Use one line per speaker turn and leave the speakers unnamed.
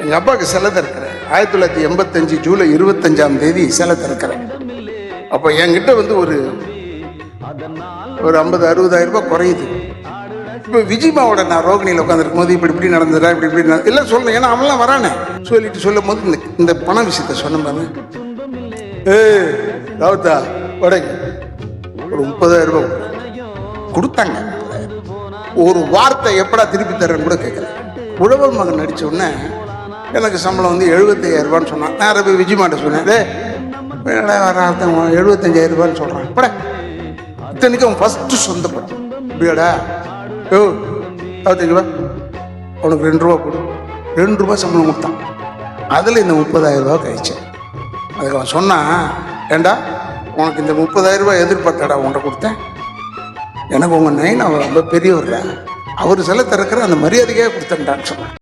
எங்கள் அப்பாவுக்கு சிலை திறக்கிறேன். 1985 ஜூலை 25 சிலை திறக்கிறேன். அப்போ என்கிட்ட வந்து ஒரு 50-60,000 ரூபாய் குறையுது. இப்போ விஜயமாவோட நான் ரோகிணியில் உட்காந்துருக்கும் போது இப்படி நடந்துடா இப்படி எல்லாம் சொல்றேன். ஏன்னா அவன்லாம் வரானே சொல்லிட்டு சொல்லும் போது இந்த பண விஷயத்த சொன்ன பாரு. ராவுத்தா வடக்கு ஒரு 30,000 ரூபாய் கொடுத்தாங்க. ஒரு வார்த்தை எப்படா திருப்பி தர்றேன்னு கூட கேட்கல. உழவர் மகன் நடிச்ச உடனே எனக்கு சம்பளம் வந்து 75,000 ரூபான்னு சொன்னான். நான் போய் விஜயமாட்ட சொன்னேன், 75,000 ரூபான்னு சொல்றான். பட இத்தனைக்கு அவன் ஃபர்ஸ்ட் சொந்த படம் இப்படியாடா. 25 ரூபா அவனுக்கு 2 ரூபா கொடு. 2 ரூபா சம்பளம் கொடுத்தான். அதில் இந்த 30,000 ரூபா கழிச்சேன். அதுக்கு அவன் சொன்னான், ஏண்டா உனக்கு இந்த 30,000 ரூபாய் எதிர்பார்த்தாடா உன்கிட்ட கொடுத்தேன். எனக்கு உங்கள் நைன் அவர் ரொம்ப பெரியவர், அவர் சில திறக்கிற அந்த மரியாதைக்காக கொடுத்தேன்டான்னு சொன்னான்.